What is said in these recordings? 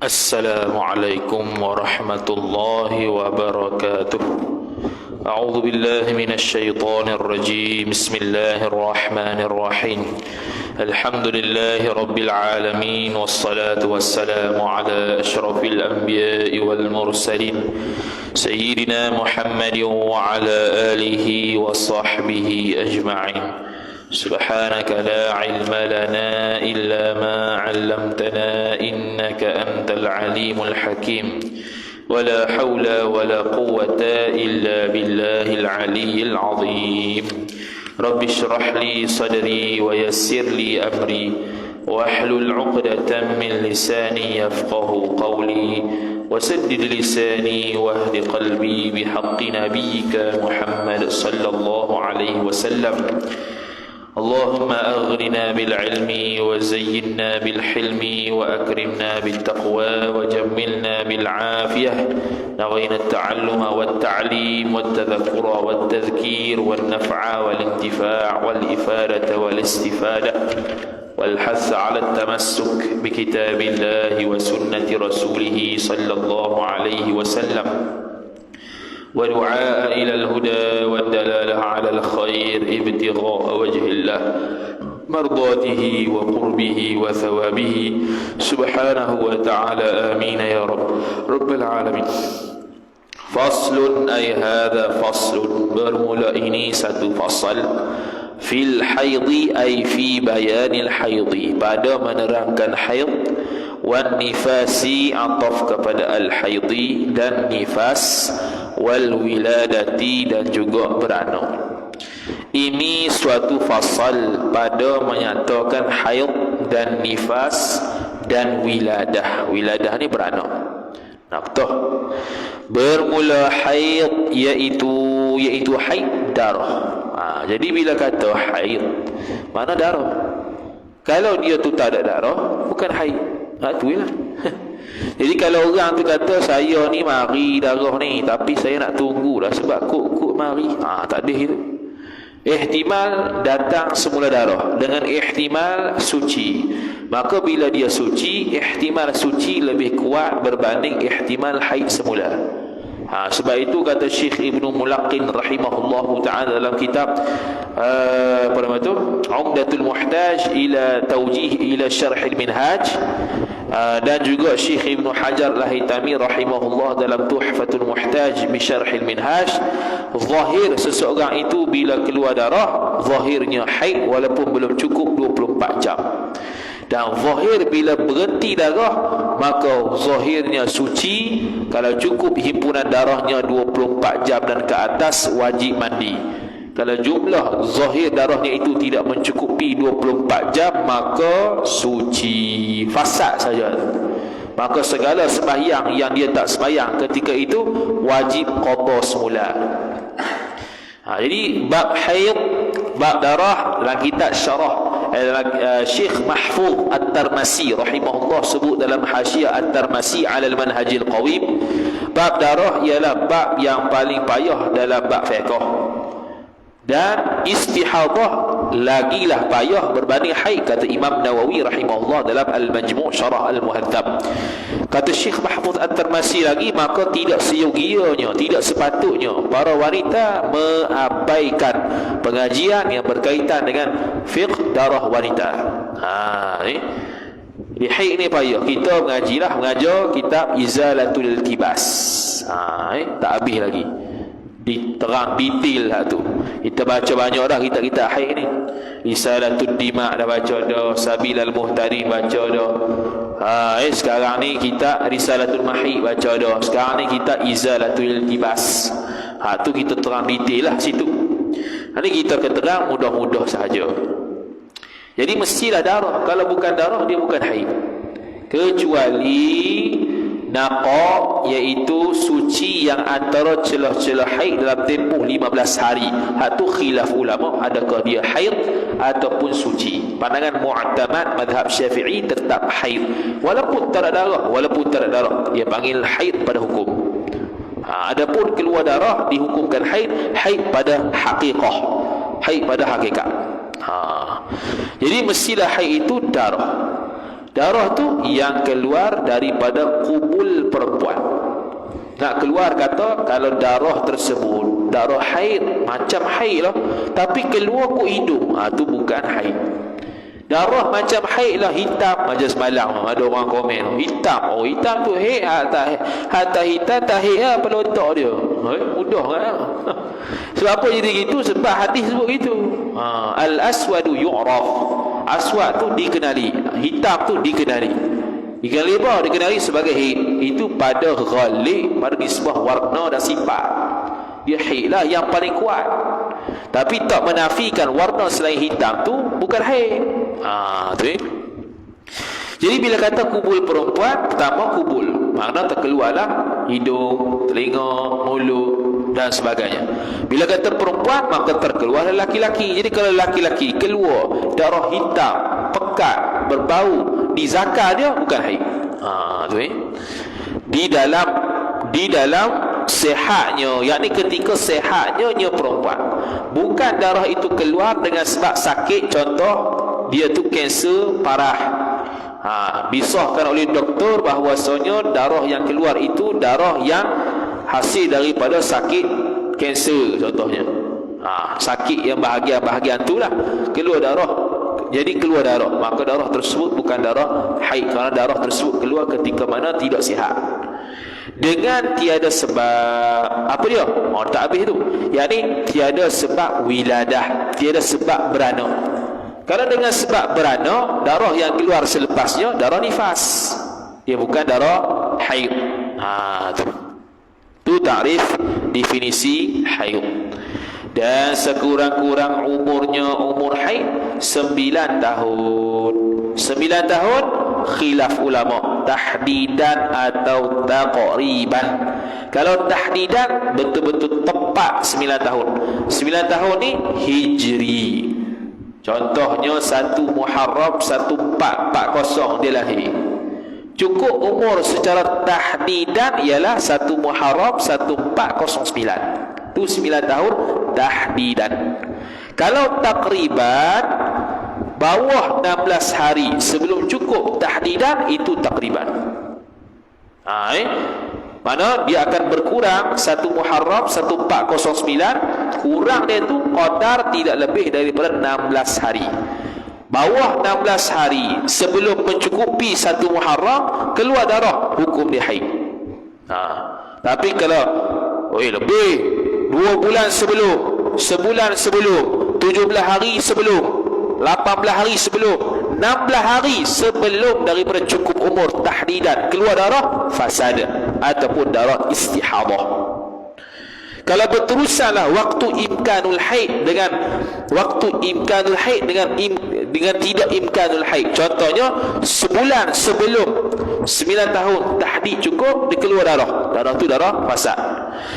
السلام عليكم ورحمة الله وبركاته. أعوذ بالله من الشيطان الرجيم. بسم الله الرحمن الرحيم. الحمد لله رب العالمين، والصلاة والسلام على أشرف الأنبياء والمرسلين سيدنا محمد وعلى آله وصحبه أجمعين. سبحانك لا علم لنا إلا ما علمتنا إنك أنت العليم الحكيم، ولا حول ولا قوة إلا بالله العلي العظيم. رب اشرح لي صدري ويسر لي أمري واحلل عقدة من لساني يفقه قولي وسدد لساني واهد قلبي بحق نبيك محمد صلى الله عليه وسلم. اللهم أغننا بالعلم وزينا بالحلم وأكرمنا بالتقوى وجملنا بالعافية. نوينا التعلم والتعليم والتذكر والتذكير والنفع والانتفاع والإفادة والاستفادة والحث على التمسك بكتاب الله وسنة رسوله صلى الله عليه وسلم، ودعاء إلى الهدى والدلالة على الخير ابتغاء وجه الله مرضاته وقربه وثوابه سبحانه وتعالى. آمين يا رب العالمين. فصل أي هذا فصل، bermula ini satu fasal. Fil haidhi ay fi bayanil haidhi, pada menerangkan haid. Wan nifasi, ataf kepada al haidhi dan nifas. Wal wiladati, dan juga beranak. Ini suatu fasal pada menyatakan haid dan nifas dan wiladah. Wiladah ni beranak. Naktah bermula haid iaitu haid darah. Jadi bila kata haid, mana darah? Kalau dia tu tak ada darah, bukan haid. Tu lah. Jadi kalau orang tu kata saya ni mari darah ni, tapi saya nak tunggu dah sebab kok mari, tak ada itu. Ihtimal datang semula darah dengan ihtimal suci. Maka bila dia suci, ihtimal suci lebih kuat berbanding ihtimal haid semula. Sebab itu kata Syekh Ibnu Mulaqqin rahimahullahu ta'ala dalam kitab apa nama tu, Umdatul Muhtaj ila Tawjih ila Syarh al-Minhaj, dan juga Syekh Ibnu Hajar al-Haytami rahimahullah dalam Tuhfatul Muhtaj bi Syarh al-Minhaj, zahir seseorang itu bila keluar darah zahirnya haid walaupun belum cukup 24 jam. Dan zahir bila berhenti darah maka zahirnya suci. Kalau cukup himpunan darahnya 24 jam dan ke atas wajib mandi. Kalau jumlah zahir darahnya itu tidak mencukupi 24 jam maka suci, fasad saja. Maka segala sembahyang yang dia tak sembahyang ketika itu wajib qada semula. Jadi bab haid, bab darah dalam kitab syarah Syekh Mahfuz At-Tarmasi rahimahullah sebut dalam Hasyiah At-Tarmasi 'ala al-Manhajil Qawim, bab darah ialah bab yang paling payah dalam bab fiqh. Dan istihadah lagilah payah berbanding haid, kata Imam Nawawi rahimahullah dalam Al-Majmu' Syarah Al-Muhadzab. Kata Syekh Mahfuz At-Tarmasi lagi, maka tidak seyogianya, tidak sepatutnya para wanita mengabaikan pengajian yang berkaitan dengan fiqh darah wanita. Di haid ni payah. Kita mengajar kitab Izalatul Iltibas. Tak habis lagi. Diterang detail lah tu. Kita baca banyak dah kita haid ni. Izalatul Dima' dah baca dah, Sabilal Muhtari baca dah. Sekarang ni kita Risalatul Mahid baca dah. Sekarang ni kita Izalatul Iltibas. Tu kita terang detail lah situ. Nanti kita keterang mudah-mudah sahaja. Jadi mestilah darah. Kalau bukan darah dia bukan haid. Kecuali naqa, iaitu suci yang antara celah-celah haid dalam tempoh 15 hari. Tu khilaf ulama, adakah dia haid ataupun suci. Pandangan mu'tamad mazhab Syafi'i tetap haid walaupun tak ada darah, dia panggil haid pada hukum. Adapun keluar darah dihukumkan haid pada haqiqah, haid pada hakikat. Jadi mestilah haid itu darah. Darah tu yang keluar daripada kubul perempuan. Nak keluar kata kalau darah tersebut darah haid, macam haid lah, tapi keluar ke hidung, tu bukan haid. Darah macam haid lah, hitam. Macam semalam ada orang komen hitam, hitam tu haid, hatta hitam tak haid lah pada otak dia. Mudah kan? Sebab apa jadi gitu? Sebab hadis sebut gitu. Al-aswadu yu'raf. Aswad tu dikenali, hitam tu dikenali. Dikenali apa? Dikenali sebagai haid. Itu pada ghalib, pada nisbah warna dan sifat. Dia haid lah yang paling kuat. Tapi tak menafikan warna selain hitam tu bukan haid. Tu Jadi bila kata kubul perempuan, pertama kubul, makna terkeluarlah hidung, telinga, mulut dan sebagainya. Bila kata perempuan, maka terkeluar laki-laki. Jadi kalau laki-laki keluar darah hitam, pekat, berbau di zakar dia, bukan haid. Di dalam sehatnya, yakni ketika sehatnya perempuan, bukan darah itu keluar dengan sebab sakit. Contoh, dia tu kanser parah, disahkan oleh doktor bahawasanya darah yang keluar itu darah yang hasil daripada sakit kanser contohnya. Sakit yang bahagian tu lah keluar darah. Jadi keluar darah, maka darah tersebut bukan darah haid, kerana darah tersebut keluar ketika mana tidak sihat dengan tiada sebab. Apa dia? Tak habis tu, yakni tiada sebab wiladah, tiada sebab beranak. Karena dengan sebab beranak, darah yang keluar selepasnya darah nifas, dia bukan darah haid. Tu takrif definisi haid. Dan sekurang-kurang umurnya umur haid 9 tahun. 9 tahun khilaf ulama, tahdidan atau taqriban. Kalau tahdidan betul-betul tepat 9 tahun. 9 tahun ni hijri. Contohnya 1 Muharram 1440 dia lahir. Cukup umur secara tahdidan ialah 1 Muharram 1409. Itu 9 tahun tahdidan. Kalau takriban, bawah 16 hari sebelum cukup tahdidan, itu takriban. Mana dia akan berkurang 1 Muharram 1409, kurang dia tu qadar tidak lebih daripada 16 hari. Bawah 16 hari sebelum mencukupi 1 Muharram keluar darah, hukum dia haid. Tapi kalau lebih 2 bulan sebelum, sebulan sebelum, 17 hari sebelum, 18 hari sebelum, 16 hari sebelum daripada cukup umur tahdidan keluar darah, fasad ataupun darah istihadah. Kalau berterusanlah waktu imkanul haid dengan waktu imkanul haid dengan tidak imkanul haid. Contohnya sebulan sebelum 9 tahun tahdid cukup, dia keluar darah. Darah tu darah fasad.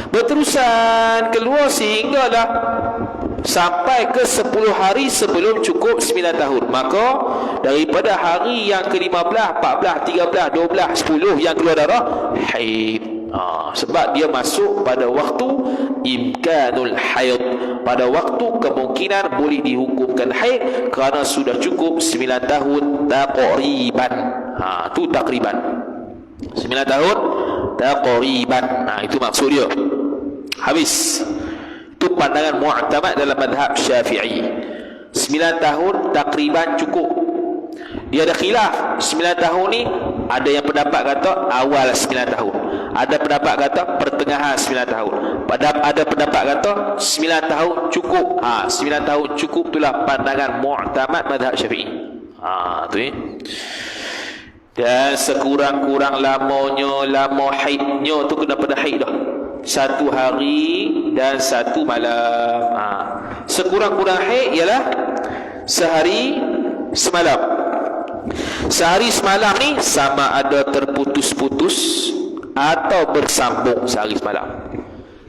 Berterusan keluar sehinggalah sampai ke 10 hari sebelum cukup 9 tahun. Maka daripada hari yang ke-15, 14, 13, 12, 10 yang keluar darah, haid. Sebab dia masuk pada waktu imkanul haid, pada waktu kemungkinan boleh dihukumkan haid, kerana sudah cukup 9 tahun taqriban. Itu takriban 9 tahun taqriban. Itu maksud dia. Habis. Itu pandangan mu'tamad dalam madhab Syafi'i. 9 tahun takriban cukup. Dia ada khilaf. 9 tahun ni ada yang pendapat kata awal 9 tahun, ada pendapat kata pertengahan 9 tahun, ada pendapat kata 9 tahun cukup. 9 tahun cukup, itulah pandangan mu'tamad madhab Syafi'i. Tu Dan sekurang-kurang lama haidnya tu kena pada haid dah 1 hari dan 1 malam. Sekurang-kurang haid ialah sehari semalam. Sehari semalam ni sama ada terputus-putus atau bersambung sehari semalam.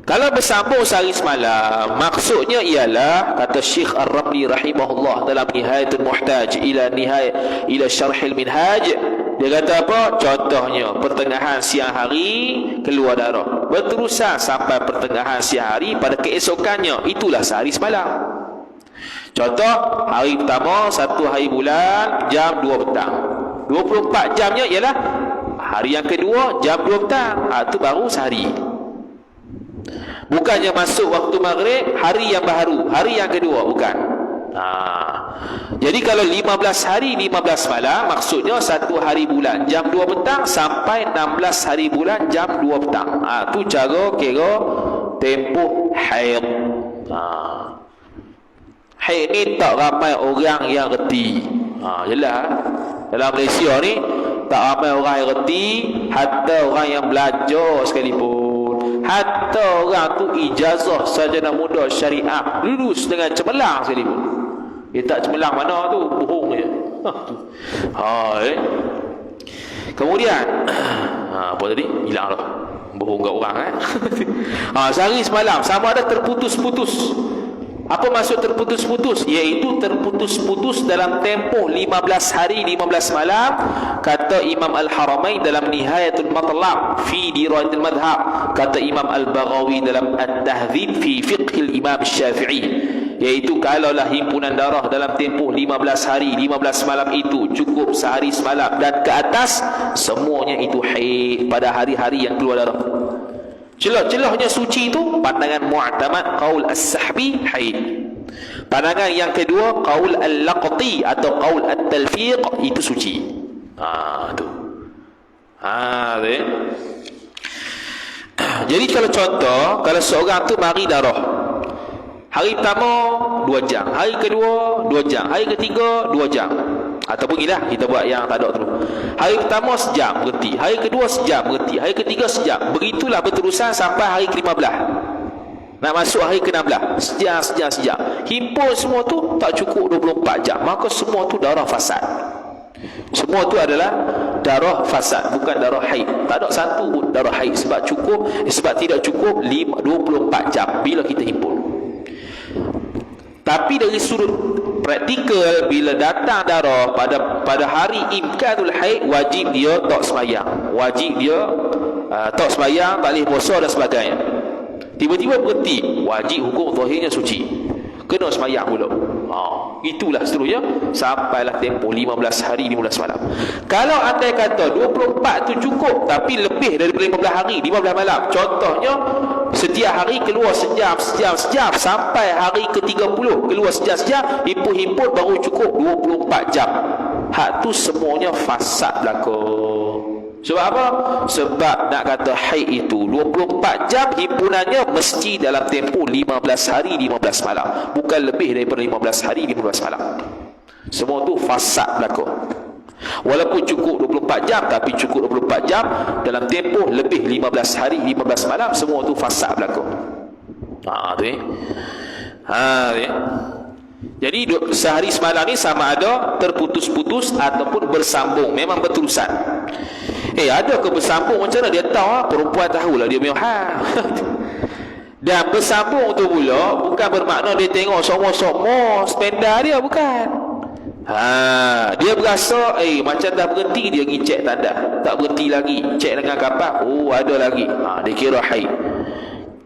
Kalau bersambung sehari semalam, maksudnya ialah, kata Syekh Ar-Ramli rahimahullah dalam Nihayatul Muhtaj ila Syarhil Minhaj, dia kata apa? Contohnya pertengahan siang hari keluar darah, berterusan sampai pertengahan siang hari pada keesokannya, itulah sehari semalam. Contoh, hari pertama 1 hari bulan jam 2 petang. 24 jamnya ialah hari yang kedua jam 2 petang. Itu baru sehari. Bukannya masuk waktu maghrib hari yang baru, hari yang kedua, bukan. Jadi kalau 15 hari 15 malam, maksudnya 1 hari bulan jam 2 petang sampai 16 hari bulan jam 2 petang. Tu cara kira tempoh haid. Haid ni tak ramai orang yang reti. Jelas dalam Malaysia ni tak ramai orang yang reti, hatta orang yang belajar sekalipun, hatta orang tu ijazah sarjana muda syariah lulus dengan cemerlang sekalipun. Dia tak cemerlang mana tu, bohong je. Kemudian apa tadi? Hilang dah. Bohong kat orang sehari semalam sama ada terputus-putus. Apa maksud terputus-putus? Iaitu terputus-putus dalam tempoh 15 hari 15 malam. Kata Imam Al-Haramain dalam Nihayatul Matlab fi Dirayatul Madhab, kata Imam Al-Baghawi dalam At-Tahdzib fi Fiqhil Imam Syafi'i, iaitu kalaulah himpunan darah dalam tempoh 15 hari 15 malam itu cukup sehari semalam dan ke atas, semuanya itu haid pada hari-hari yang keluar darah. Celah-celahnya suci itu pandangan mu'tamad qaul as-sahbi haid. Pandangan yang kedua qaul al-laqti atau qaul at-talfiq itu suci. Tu. Jadi kalau contoh, kalau seorang tu mari darah hari pertama 2 jam, hari kedua 2 jam, hari ketiga 2 jam, ataupun gila kita buat yang tak ada tu. Hari pertama sejam berhenti, hari kedua sejam berhenti, hari ketiga sejam. Begitulah berterusan sampai hari ke-15. Nak masuk hari ke-16, sejam. Himpun semua tu tak cukup 24 jam. Maka semua tu darah fasad. Semua tu adalah darah fasad, bukan darah haid. Tak ada satu pun darah haid sebab tidak cukup 24 jam bila kita himpun. Tapi dari sudut praktikal, bila datang darah pada hari imkanul haid, wajib dia tak sembahyang. Wajib dia tak sembahyang, tak boleh puasa dan sebagainya. Tiba-tiba berhenti, wajib hukum zahirnya suci. Kena sembahyang pula. Itulah seterusnya sampailah tempoh 15 hari 15 malam. Kalau andai kata 24 tu cukup tapi lebih daripada 15 hari 15 malam, contohnya setiap hari keluar sejam sampai hari ke-30 keluar sejam, himpun baru cukup 24 jam. Hak tu semuanya fasad berlaku. Sebab apa? Sebab nak kata haid itu 24 jam himpunannya mesti dalam tempoh 15 hari 15 malam, bukan lebih daripada 15 hari 15 malam. Semua tu fasad berlaku. Walaupun cukup 24 jam, tapi cukup 24 jam dalam tempoh lebih 15 hari 15 malam, semua tu fasad berlaku. Jadi sehari semalam ni sama ada terputus-putus ataupun bersambung, memang berterusan. Ada ke bersambung macam mana? Dia tahu, perempuan tahulah dia punya hal. Dan bersambung tu pula bukan bermakna dia tengok semua spenda dia, bukan. Dia berasa macam dah berhenti, dia pergi cek tanda, tak berhenti lagi, cek dengan kapak, ada lagi. Dia kira haid.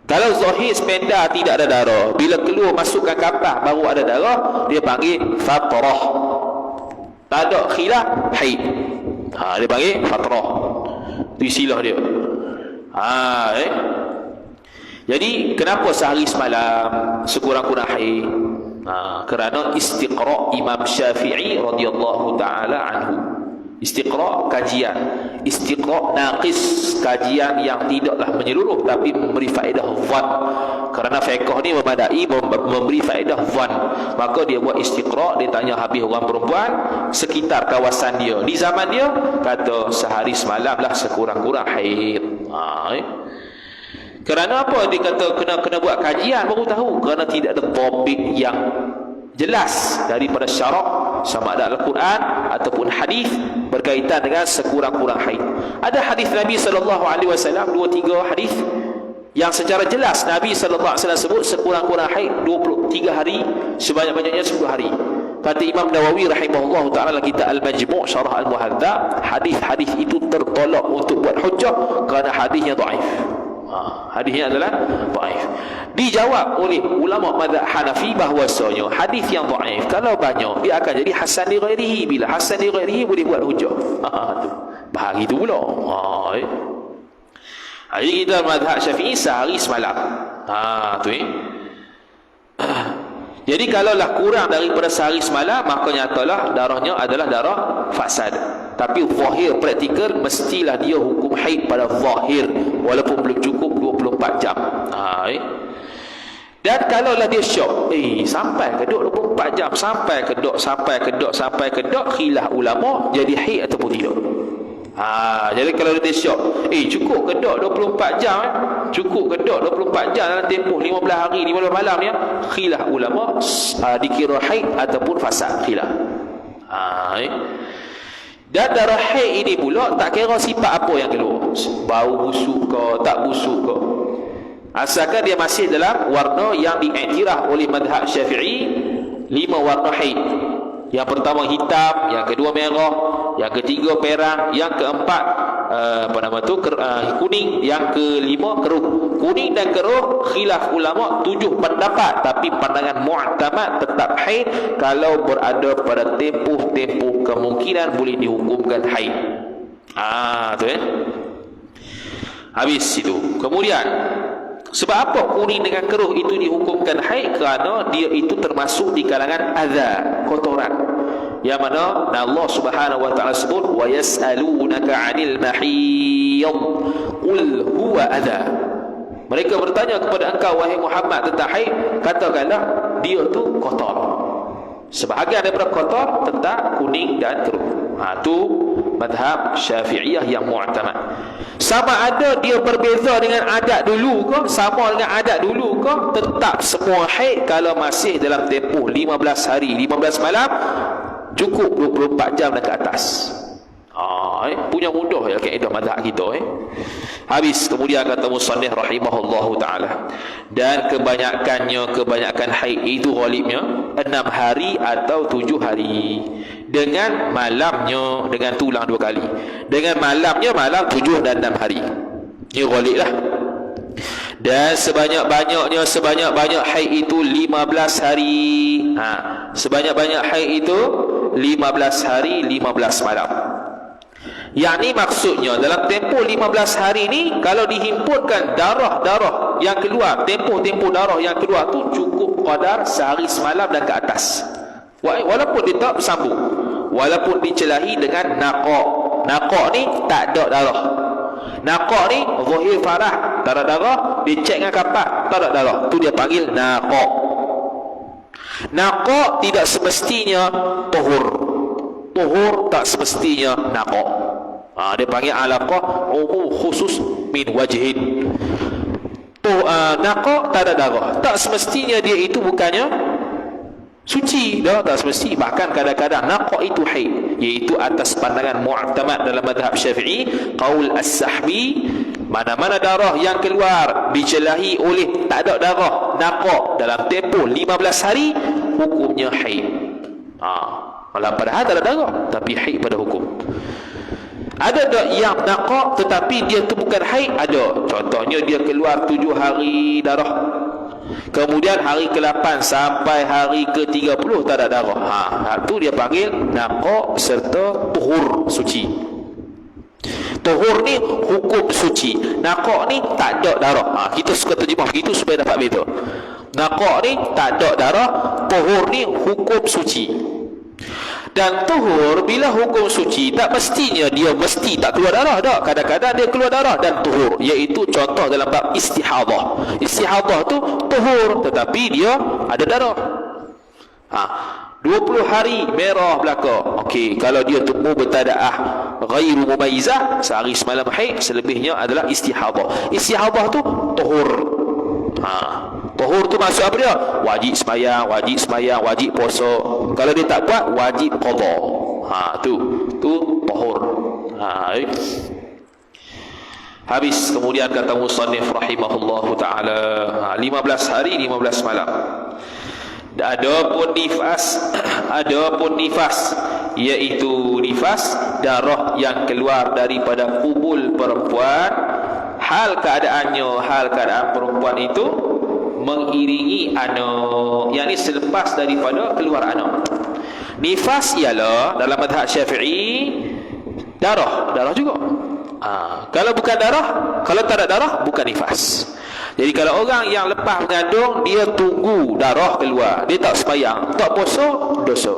Kalau zahir spenda tidak ada darah, bila keluar masukkan kapak baru ada darah, dia panggil fatrah. Tak ada khilaf, haid. Dia panggil fatrah. Itu istilah dia. Jadi kenapa sehari semalam sekurang-kurang haid? Kerana istiqra' Imam Syafi'i radhiyallahu taala anhu. Istiqra' kajian, istiqra' naqis, kajian yang tidaklah menyeluruh tapi memberi faedah dhan. Kerana fiqh ni memadai memberi faedah dhan, maka dia buat istiqra', dia tanya habis orang perempuan sekitar kawasan dia di zaman dia, kata sehari semalam lah sekurang-kurang haid. Kerana apa dia kata kena buat kajian baru tahu? Kerana tidak ada topik yang jelas daripada syarak, sama ada Al-Quran ataupun hadis berkaitan dengan sekurang-kurang haid. Ada hadis Nabi SAW 2-3 hadis yang secara jelas Nabi SAW sebut sekurang-kurang haid 23 hari, sebanyak-banyaknya 10 hari. Kata Imam Nawawi rahimahullah ta'ala dalam kitab Al-Majmu' Syarah Al-Muhadzab, hadis-hadis itu tertolak untuk buat hujjah kerana hadisnya dhaif. Hadisnya adalah dhaif. Dijawab oleh ulama mazhab Hanafi bahwasanya hadis yang dhaif kalau banyak dia akan jadi hasan li ghairihi. Bila hasan li ghairihi boleh buat hujah. Tu. Bahagi tu pula. Jadi kita mazhab Syafi'i sehari semalam. Tu Jadi kalaulah kurang daripada sehari semalam, maka nyatalah darahnya adalah darah fasad. Tapi zahir praktikal mestilah dia hukum haid pada zahir walaupun belum cukup 24 jam. Dan kalaulah dia syok, sampai ke 24 jam, sampai ke dok khilaf ulama jadi haid ataupun tidak. Jadi kalau dia syok, cukup ke dok 24 jam cukup ke dok 24 jam dalam tempoh 15 hari 15 malam ni, khilaf ulama dikira haid ataupun fasad, khilaf. Dan darah haid ini pula tak kira sifat apa yang keluar, bau busuk ke tak busuk ke, asalkan dia masih dalam warna yang diiktiraf oleh mazhab Syafi'i 5 warna haid. Yang pertama hitam, yang kedua merah, yang ketiga perang, yang keempat kuning, yang kelima keruh. Kuning dan keruh khilaf ulama 7 pendapat, tapi pandangan mu'tamad tetap haid kalau berada pada tempoh kemungkinan boleh dihukumkan haid. Habis itu. Kemudian sebab apa kuning dengan keruh itu dihukumkan haid? Kerana dia itu termasuk di kalangan adza, kotoran. Yang mana Allah Subhanahu wa taala sebut wa yas'alunaka 'anil mahiyid qul huwa adza. Mereka bertanya kepada engkau wahai Muhammad tentang haid, katakanlah dia tu kotor. Sebahagian daripada kotor tentang kuning dan keruh. Itu mazhab Syafi'iyah yang mu'tamad. Sama ada dia berbeza dengan adat dulu ke, sama dengan adat dulu ke, tetap semua haid kalau masih dalam tempoh 15 hari 15 malam, cukup 24 jam dan ke atas. Punya mudah ya kaedah mazhab kita. Habis. Kemudian kata musannif rahimahullahu taala, dan kebanyakan haid itu ghalibnya 6 hari atau 7 hari, dengan malamnya, dengan tulang 2 kali, dengan malamnya malam 7 dan 6 hari. Ini ghalib lah. Dan sebanyak-banyak haid itu 15 hari. Sebanyak-banyak haid itu 15 hari 15 malam. Yang ni maksudnya dalam tempoh 15 hari ni, kalau dihimpunkan darah-darah yang keluar, tempoh darah yang keluar tu cukup qadar sehari semalam dan ke atas. Walaupun dia tak bersambung, walaupun dicelahi dengan naqaq. Naqaq ni tak ada darah. Naqaq ni zahir farah, tak ada darah, dicek dengan kapak, tak ada darah. Tu dia panggil naqaq. Naqaq tidak semestinya tuhur. Tuhur tak semestinya naqaq. Dia panggil alaqah umum khusus min wajhin. Naqaq tak ada darah, tak semestinya dia itu bukannya suci, tak semesti. Bahkan kadang-kadang naqaq itu haid, iaitu atas pandangan mu'tamad dalam mazhab Syafi'i, qaul as-sahbi, mana-mana darah yang keluar dicelahi oleh tak ada darah naqaq dalam tempoh 15 hari, hukumnya haid. Malah padahal tak ada darah tapi haid pada hukum. Ada tak yang naqaq tetapi dia tu bukan haid? Ada. Contohnya dia keluar 7 hari darah, kemudian hari ke-8 sampai hari ke-30 tak ada darah. Itu dia panggil naqaq serta tuhur, suci. Tuhur ni hukum suci, naqaq ni tak ada darah. Kita suka terjemah begitu supaya dapat beza. Naqaq ni tak ada darah, tuhur ni hukum suci. Dan tuhur bila hukum suci, tak mestinya dia mesti tak keluar darah tak. Kadang-kadang dia keluar darah dan tuhur, iaitu contoh dalam bab istihadah. Istihadah tu tuhur tetapi dia ada darah. 20 hari merah belaka. Okey, kalau dia tu mubtadaah ghairu mumayyizah, sehari semalam haid, selebihnya adalah istihadah. Istihadah tu tuhur. Tuhur tu maksud apa dia? Wajib sembahyang, wajib puasa. Kalau dia tak buat, wajib qada. Tu tuhur. Habis. Kemudian kata musannif rahimahullahu taala, 15 hari 15 malam. Adapun nifas, iaitu nifas darah yang keluar daripada kubul perempuan hal keadaan perempuan itu mengiringi yakni selepas daripada keluar anak. Nifas ialah dalam mazhab Syafi'i darah juga. Kalau bukan darah, kalau tak ada darah bukan nifas. Jadi kalau orang yang lepas mengandung, dia tunggu darah keluar, dia tak sembahyang, tak puasa, dosa.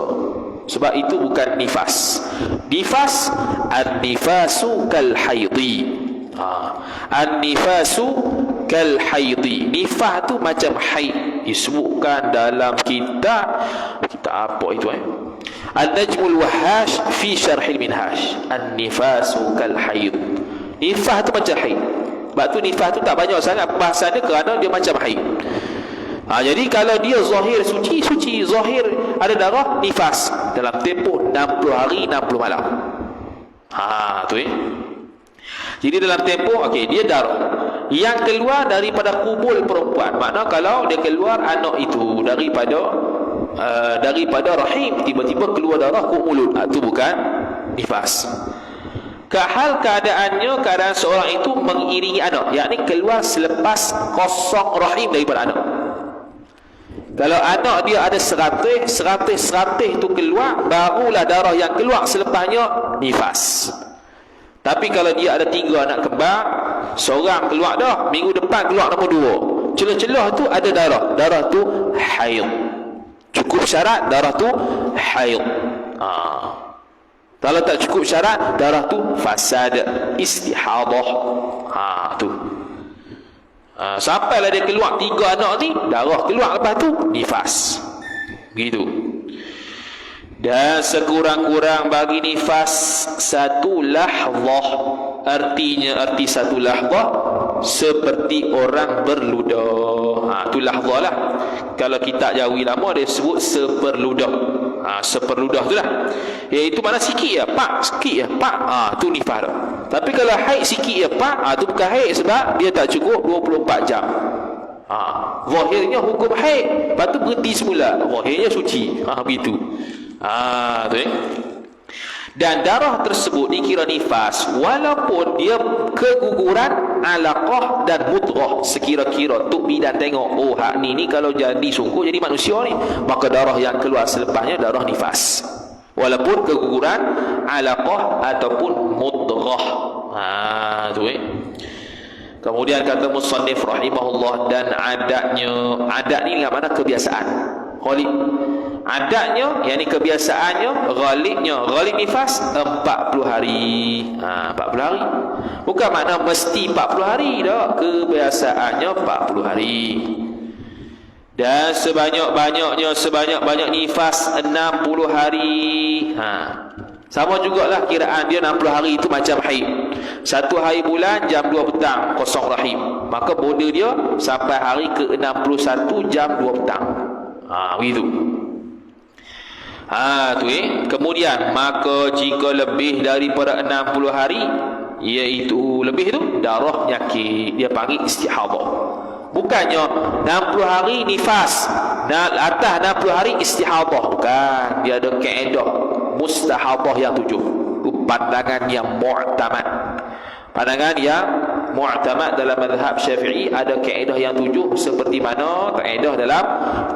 Sebab itu bukan nifas. Nifas, an-nifasu kal haidhi. An-nifasu kal haidhi. Nifas tu macam haid. Disebutkan dalam kitab apa itu An-Najmul Wahhash fi Syarhil Minhaj. An-nifasu kal haid. Nifas tu macam haid. Sebab tu nifas tu tak banyak sangat pembahasan dia kerana dia macam haid. Jadi kalau dia zahir suci, zahir ada darah, nifas dalam tempoh 60 hari 60 malam. Tu Jadi dalam tempoh dia darah yang keluar daripada kubul perempuan. Makna kalau dia keluar anak itu daripada rahim, tiba-tiba keluar darah ke mulut, itu bukan nifas. Keadaan seorang itu mengiringi anak, yakni keluar selepas kosong rahim daripada anak. Kalau anak dia ada 100 tu keluar, barulah darah yang keluar selepasnya nifas. Tapi kalau dia ada 3 anak kembar, seorang keluar dah, minggu depan keluar nombor 2, celah-celah tu ada darah tu haid. Cukup syarat darah tu haid. Kalau tak cukup syarat, darah tu fasad, istihadah. Tu. Sampailah dia keluar 3 anak ni, darah keluar, lepas tu nifas. Begitu. Dan sekurang-kurang bagi nifas 1 lahzah. Arti 1 lahzah seperti orang berludah. Tu lahzah lah. Kalau kitab Jawi lama dia sebut seperludah. Seperludah tu lah, iaitu mana sikit pak. Tu nifas. Tapi kalau haid sikit pak, tu bukan haid, sebab dia tak cukup 24 jam. Zahirnya hukum haid, lepas tu berhenti semula, zahirnya suci. Begitu. Tu Dan darah tersebut dikira nifas walaupun dia keguguran alaqah dan mudghah. Sekira-kira tuk bidan tengok, hak ni kalau jadi sungguh jadi manusia ni, maka darah yang keluar selepasnya darah nifas, walaupun keguguran alaqah ataupun mudghah. Tu Kemudian kata musannif rahimahullah, dan adat ni dengan mana kebiasaan. Adatnya, yakni kebiasaannya, ghalib nifas 40 hari. 40 hari. Bukan makna mesti 40 hari dah, kebiasaannya 40 hari. Dan sebanyak nifas 60 hari. Sama jugalah kiraan dia 60 hari itu macam haid. 1 hari bulan jam 2 petang kosong rahim, maka boda dia sampai hari ke-61 jam 2 petang. Begitu. Kemudian maka jika lebih daripada 60 hari, iaitu lebih tu darah nyakit, dia panggil istihadah. Bukannya 60 hari nifas, atas 60 hari istihadah, bukan. Dia ada kaedah mustahadah yang 7. Pandangan yang mu'tamad. Pandangan yang mu'tamad dalam mazhab Syafi'i ada kaedah yang 7, seperti mana kaedah dalam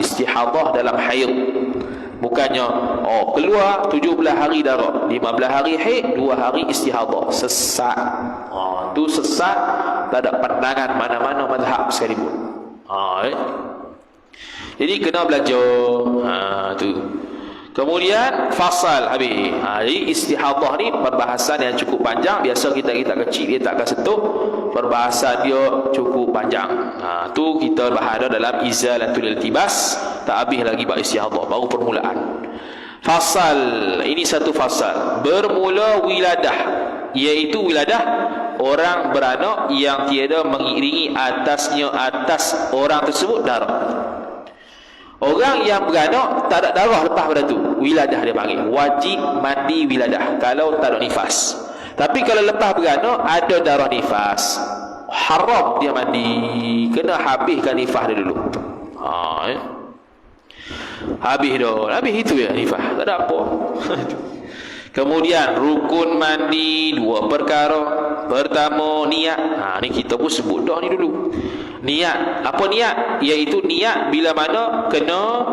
istihadah dalam haid. Bukannya keluar 17 hari darah, 15 hari haid, 2 hari istihadah. Sesat. Itu sesat, tak ada pandangan mana-mana mazhab sekalipun. Jadi kena belajar. Tu. Kemudian fasal habis. Jadi istihadah ni perbahasan yang cukup panjang. Biasa kita kecil dia tak akan sentuh. Perbahasan dia cukup panjang. Tu kita bahas dalam Izalatul Iltibas. Tak habis lagi bab istihadah, baru permulaan. Fasal, ini satu fasal. Bermula wiladah, iaitu wiladah orang beranak yang tiada mengiringi atas orang tersebut darah. Orang yang beranak tak ada darah lepas pada tu, wiladah dia panggil. Wajib mandi wiladah kalau tak ada nifas. Tapi kalau lepas beranak ada darah nifas, haram dia mandi. Kena habiskan nifas dia dulu. Habis dah. Habis itu ya nifas. Tak ada apa. Kemudian rukun mandi 2 perkara. Pertama niat. Ni kita pun sebut dah ni dulu. Niat. Apa niat? Iaitu niat bila mana kena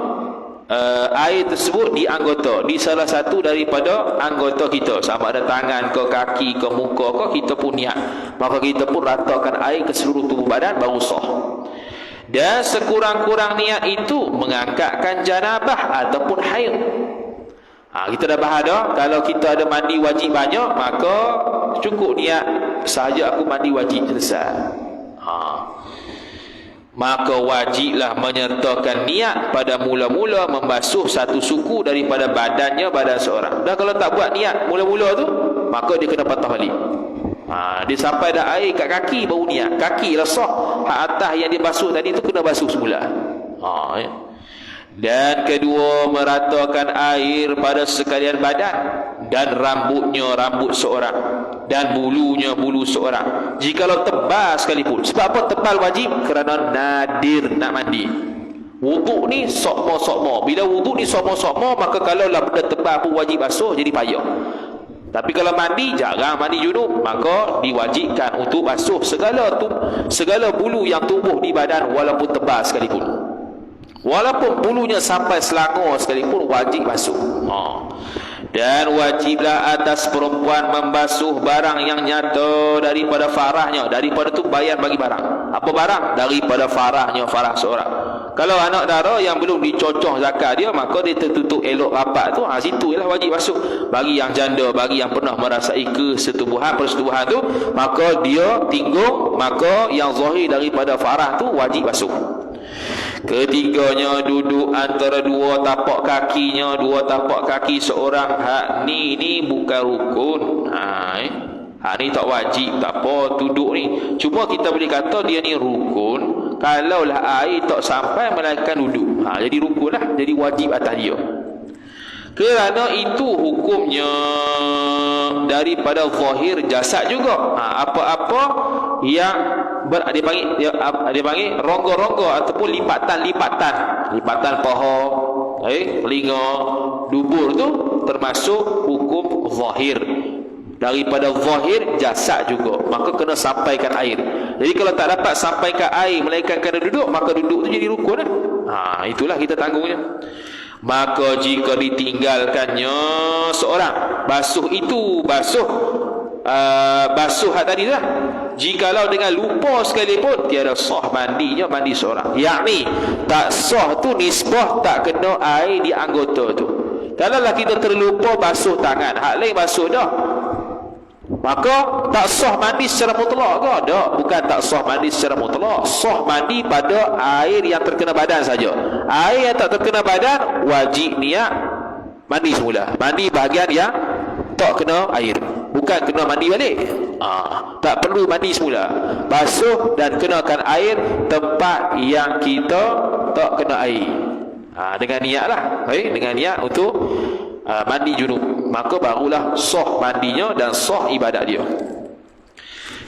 air tersebut di anggota, di salah satu daripada anggota kita, sama ada tangan ke kaki ke muka ke, kita pun niat. Maka kita pun ratakan air ke seluruh tubuh badan baru sah. Dan sekurang-kurang niat itu mengangkatkan janabah ataupun haid. Kita dah bahas dah, kalau kita ada mandi wajib banyak, maka cukup niat sahaja aku mandi wajib, selesai. Maka wajiblah menyertakan niat pada mula-mula membasuh satu suku daripada badannya badan seorang. Dan kalau tak buat niat mula-mula tu, maka dia kena patah balik. Dia sampai dah air kat kaki baru niat. Kaki lah sah. Hak atas yang dia basuh tadi tu kena basuh semula. Ya. Dan kedua, meratakan air pada sekalian badan, dan rambutnya rambut seorang, dan bulunya bulu seorang, jikalau tebal sekalipun. Sebab apa tebal wajib? Kerana nadir nak mandi. Wuduk ni sokmo-sokmo. Bila wuduk ni sokmo-sokmo, maka kalau lah benda tebal pun wajib basuh, jadi payah. Tapi kalau mandi, jarang mandi junub, maka diwajibkan untuk basuh segala bulu yang tumbuh di badan walaupun tebal sekalipun. Walaupun bulunya sampai selangor sekalipun wajib basuh. Dan wajiblah atas perempuan membasuh barang yang nyata daripada farahnya. Daripada tu bayan bagi barang. Apa barang? Daripada farahnya, farah seorang. Kalau anak dara yang belum dicocoh zakat dia, maka dia tertutup elok rapat tu, situ ialah wajib basuh. Bagi yang janda, bagi yang pernah merasai persetubuhan tu, maka dia tinggung, maka yang zahir daripada farah tu wajib basuh. Ketiganya, duduk antara dua tapak kakinya, dua tapak kaki seorang. Ni bukan rukun. Ni tak wajib, tak apa duduk ni. Cuma kita boleh kata dia ni rukun kalaulah air tak sampai melainkan duduk. Jadi rukun lah, jadi wajib atas dia. Kerana itu hukumnya daripada zahir jasad juga. Apa-apa yang dia panggil rongga-rongga ataupun lipatan paha, telinga, dubur tu termasuk hukum zahir. Daripada zahir jasad juga, maka kena sampaikan air. Jadi kalau tak dapat sampaikan air melainkan kena duduk, maka duduk tu jadi rukun lah. Itulah kita tanggungnya. Maka jika ditinggalkannya seorang, basuh hak tadi lah, jikalau dengan lupa sekalipun, tiada sah mandinya, mandi seorang. Yakni tak sah tu nisbah tak kena air di anggota tu. Kalaulah kita terlupa basuh tangan, hak lain basuh dah, maka tak sah mandi secara mutlak ke? Tak, bukan tak sah mandi secara mutlak. Sah mandi pada air yang terkena badan saja. Air yang tak terkena badan wajib niat mandi semula. Mandi bahagian yang tak kena air, bukan kena mandi balik. Tak perlu mandi semula. Basuh dan kenakan air tempat yang kita tak kena air. Dengan niat lah, dengan niat untuk mandi junub, maka barulah sah mandinya dan sah ibadat dia.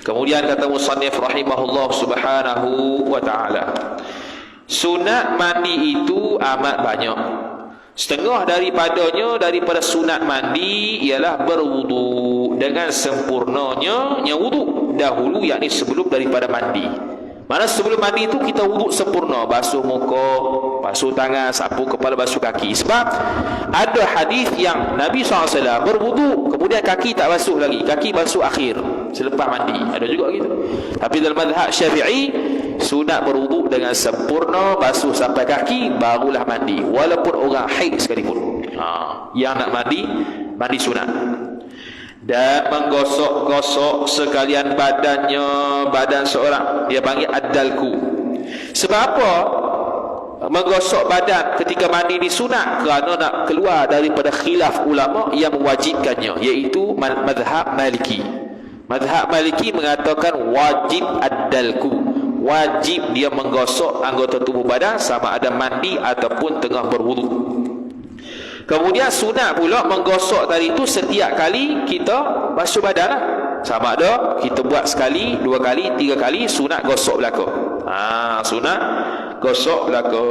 Kemudian kata musannif rahimahullah subhanahu wa ta'ala, sunat mandi itu amat banyak. Setengah daripadanya, daripada sunat mandi, ialah berwudu dengan sempurnanya wudu dahulu, yakni sebelum daripada mandi. Mana sebelum mandi itu kita wuduk sempurna, basuh muka, basuh tangan, sapu kepala, basuh kaki. Sebab ada hadis yang Nabi SAW berwuduk, kemudian kaki tak basuh lagi, kaki basuh akhir selepas mandi. Ada juga gitu. Tapi dalam mazhab Syafi'i, sunat berwuduk dengan sempurna, basuh sampai kaki, barulah mandi, walaupun orang haid sekalipun. Yang nak mandi sunat. Dan menggosok-gosok sekalian badan seorang, dia panggil ad-dalku. Sebab apa menggosok badan ketika mandi ni sunat? Kerana nak keluar daripada khilaf ulama yang mewajibkannya, iaitu mazhab Maliki. Mazhab Maliki mengatakan wajib ad-dalku, wajib dia menggosok anggota tubuh badan sama ada mandi ataupun tengah berwuduk. Kemudian sunat pula menggosok tadi itu setiap kali kita basuh badan lah. Sama ada kita buat sekali, 2 kali, 3 kali, sunat gosok belaka. Sunat gosok belaka.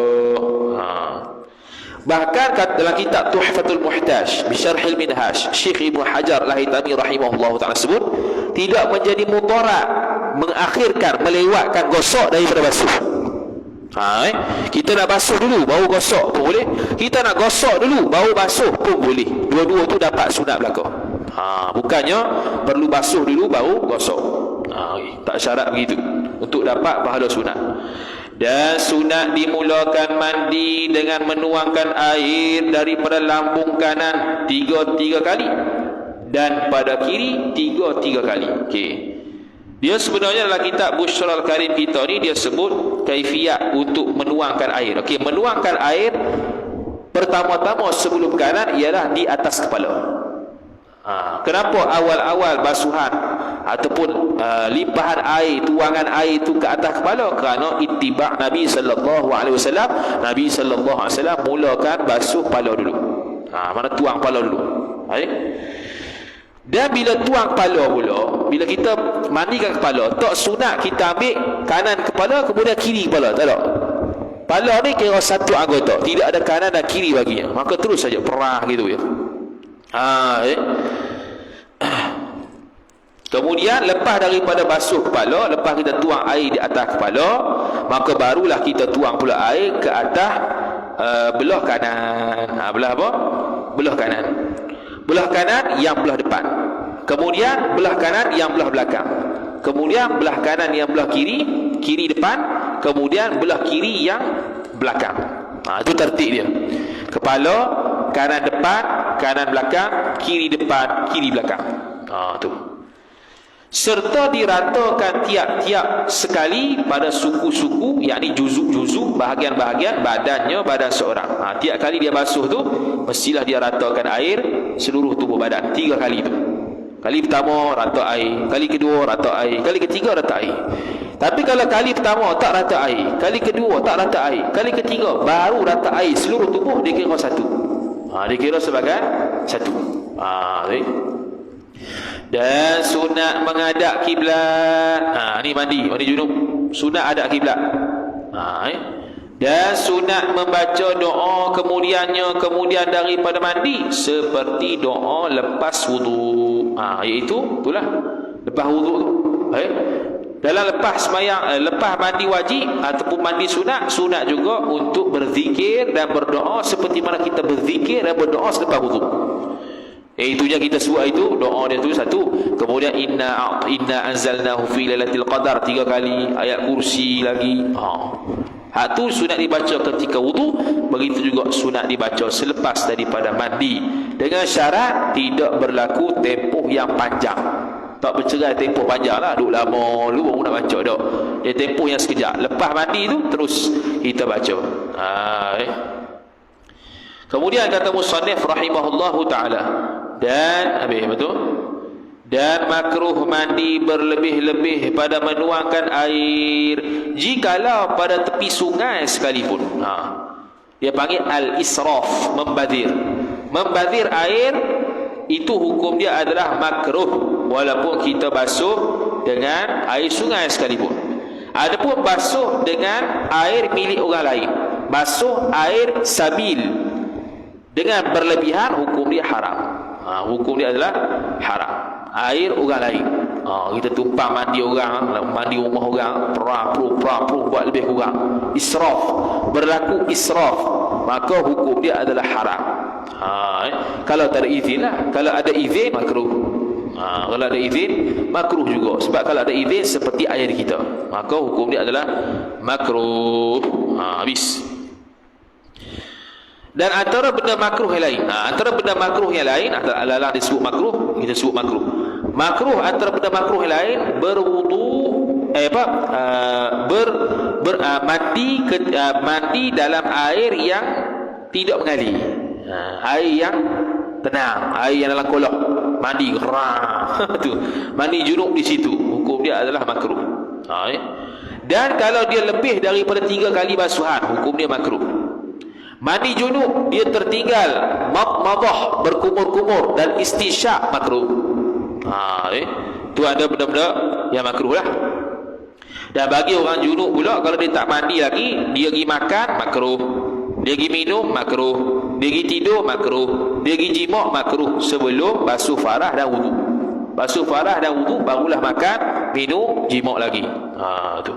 Bahkan dalam kitab Tuhfatul Muhtaj bi Syarhil Minhaj, Syekh Ibnu Hajar Al-Haytami rahimahullahu taala sebut, tidak menjadi mudarat, mengakhirkan, melewatkan gosok daripada basuh. Kita nak basuh dulu baru gosok pun boleh, kita nak gosok dulu baru basuh pun boleh. Dua-dua tu dapat sunat belaka. Bukannya perlu basuh dulu baru gosok. Tak syarat begitu untuk dapat pahala sunat. Dan sunat dimulakan mandi dengan menuangkan air daripada lambung kanan tiga kali, dan pada kiri tiga kali. Okey. Dia sebenarnya dalam kitab Bushral Karim kita ni dia sebut kaifiat untuk menuangkan air. Okey, menuangkan air pertama-tama sebelum kanan ialah di atas kepala. Kenapa awal-awal basuhan ataupun limpahan air, tuangan air itu ke atas kepala? Kerana ittiba' Nabi sallallahu alaihi wasallam. Nabi sallallahu alaihi wasallam mulakan basuh kepala dulu. Mana tuang kepala dulu. Dan bila tuang kepala pula, bila kita mandikan kepala, tak sunat kita ambil kanan kepala kemudian kiri kepala, tak ada. Kepala ni kira satu anggota, tidak ada kanan dan kiri baginya. Maka terus saja perah gitu ya. Kemudian lepas daripada basuh kepala, lepas kita tuang air di atas kepala, maka barulah kita tuang pula air ke atas belah kanan. Belah apa? Belah kanan. Belah kanan yang belah depan. Kemudian belah kanan yang belah belakang. Kemudian belah kanan yang belah kiri, kiri depan. Kemudian belah kiri yang belakang. Itu tertib dia. Kepala, kanan depan, kanan belakang, kiri depan, kiri belakang. Tu. Serta diratakan tiap-tiap sekali pada suku-suku, yakni juzuk-juzuk, bahagian-bahagian badannya, badan seorang. Tiap kali dia basuh tu mestilah dia ratakan air seluruh tubuh badan 3 kali tu. Kali pertama rata air, kali kedua rata air, kali ketiga rata air. Tapi kalau kali pertama tak rata air, kali kedua tak rata air, kali ketiga baru rata air seluruh tubuh, dia kira satu. Dia kira sebagai satu. Dan sunat menghadap kiblat. Ni mandi junub. Sunat hadap kiblat. Dan sunat membaca doa kemudian daripada mandi seperti doa lepas wudu. Iaitu itulah lepas wudu tu. Dalam lepas sembahyang, lepas mandi wajib ataupun mandi sunat juga untuk berzikir dan berdoa seperti mana kita berzikir dan berdoa selepas wudu. Itunya kita sebut itu doa dia tu satu. Kemudian inna anzalnahu fi lailatul qadar 3 kali, ayat kursi lagi. Hak tu sunat dibaca ketika wudu, begitu juga sunat dibaca selepas daripada mandi, dengan syarat tidak berlaku tempoh yang panjang. Tak bercerai tempoh panjang lah, duduk lama dulu baru nak baca dak. Dia tempoh yang sekejap. Lepas mandi tu terus kita baca. Kemudian kata musannif rahimahullahu taala, dan dan makruh mandi berlebih-lebih pada menuangkan air jikalau pada tepi sungai sekalipun. Dia panggil al-israf, membazir. Membazir air itu hukum dia adalah makruh walaupun kita basuh dengan air sungai sekalipun. Adapun basuh dengan air milik orang lain, basuh air sabil dengan berlebihan, hukum dia haram. Hukum dia adalah haram. Air orang lain, kita tumpang mandi orang, mandi rumah orang, pra-pro buat lebih kurang, israf, berlaku israf, maka hukum dia adalah haram. Kalau tak ada izin lah. Kalau ada izin makruh. Kalau ada izin makruh juga. Sebab kalau ada izin seperti air kita, maka hukum dia adalah makruh. Habis. Dan antara benda makruh yang lain, antara benda makruh yang lain, ala-ala disebut makruh, kita sebut makruh. Makruh antara benda makruh yang lain berwudu, mandi dalam air yang tidak mengalir. Air yang tenang, air yang dalam kolok, mandi tu. Mandi junub di situ, hukum dia adalah makruh. Dan kalau dia lebih daripada 3 kali basuhan, hukum dia makruh. Mandi junub dia tertinggal madmadah, berkumur-kumur, dan istisyak, makruh. Tu ada benda-benda yang makruh lah. Dan bagi orang junub pula, kalau dia tak mandi lagi, dia pergi makan, makruh. Dia pergi minum, makruh. Dia pergi tidur makruh. Dia pergi jima' makruh sebelum basuh farah dan wudu. Basuh farah dan wudu barulah makan, minum, jima' lagi. Tu.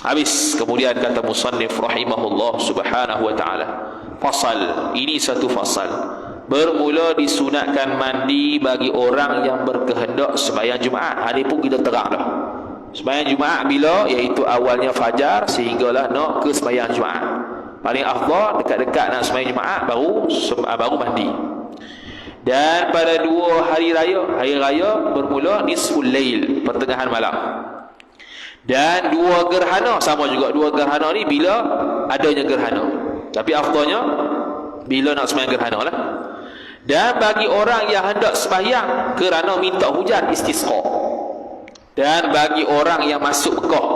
Habis. Kemudian kata musannif rahimahullah subhanahu wa ta'ala, fasal, ini satu fasal. Bermula disunatkan mandi bagi orang yang berkehendak sembahyang Jumaat. Hari pun kita terang dah. Sembahyang Jumaat bila? Iaitu awalnya fajar sehinggalah nak ke sembahyang Jumaat. Paling afdal dekat-dekat nak sembahyang Jumaat baru mandi. Dan pada 2 hari raya bermula nisful lail, pertengahan malam. Dan 2 gerhana sama juga. 2 gerhana ni bila adanya gerhana. Tapi afdalnya bila nak sembahyang gerhana lah. Dan bagi orang yang hendak sembahyang kerana minta hujan, istisqa. Dan bagi orang yang masuk Mekah,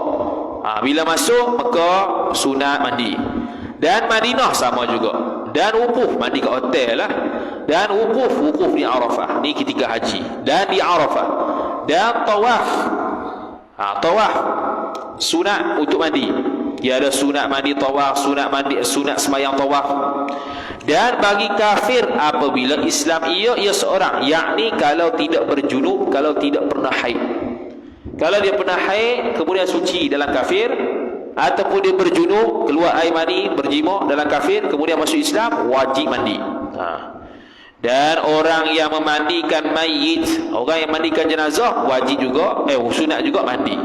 bila masuk Mekah sunat mandi. Dan Madinah sama juga. Dan wukuf, mandi kat hotel lah. Dan wukuf di Arafah, ni ketika haji. Dan di Arafah. Dan tawaf, tawaf sunat untuk mandi. Dia ada sunat mandi tawaf, sunat sembahyang tawaf. Dan bagi kafir apabila Islam ia seorang, yakni kalau tidak berjunub, kalau tidak pernah haid. Kalau dia pernah haid kemudian suci dalam kafir, ataupun dia berjunub, keluar air mani, berjima dalam kafir, kemudian masuk Islam, wajib mandi. Dan orang yang memandikan mayit, orang yang mandikan jenazah, wajib juga, sunat juga mandi.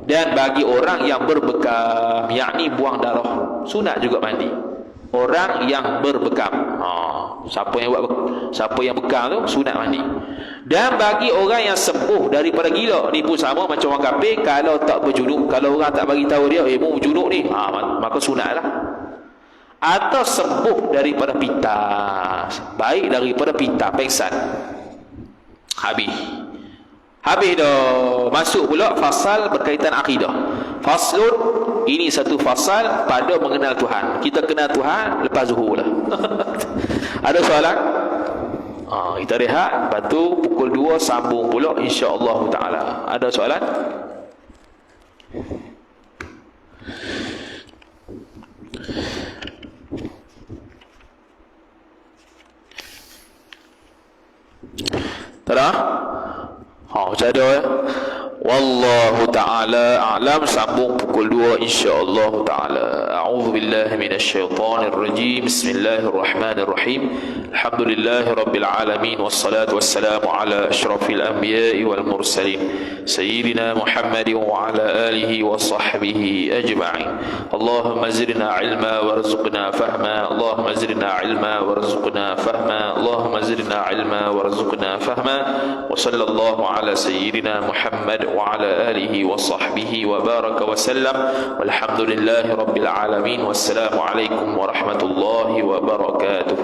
Dan bagi orang yang berbekam, yakni buang darah, sunat juga mandi. Orang yang berbekam, siapa yang bekam tu sunat mandi. Dan bagi orang yang sembuh daripada gila, ni pun sama macam orang kafir. Kalau tak berjunub, kalau orang tak bagi tahu dia mu berjunub ni, maka sunatlah. Atau sembuh daripada pitas, baik daripada pitas, pengsan. Habis dah. Masuk pula fasal berkaitan akidah. Faslun, ini satu fasal pada mengenal Tuhan. Kita kenal Tuhan lepas zuhur lah. Ada soalan? Kita rehat, lepas tu pukul 2 sambung pula insya-Allah taala. Ada soalan? Tada? Macam ada Wallahu ta'ala a'lam. Sambung pukul 2 insya-Allah ta'ala. A'udzu billahi minasyaitonir rajim. Bismillahirrahmanirrahim. Alhamdulillahi rabbil alamin wassalatu wassalamu ala asyrafil anbiya'i wal mursalin sayyidina Muhammadin wa ala alihi wa sahbihi ajma'in. Allahumma zidna ilma warzuqna fahma. Allahumma zidna ilma warzuqna fahma. Allahumma zidna ilma warzuqna fahma. Wa sallallahu ala sayyidina Muhammad وعلى آله وصحبه وبارك وسلم والحمد لله رب العالمين والسلام عليكم ورحمة الله وبركاته.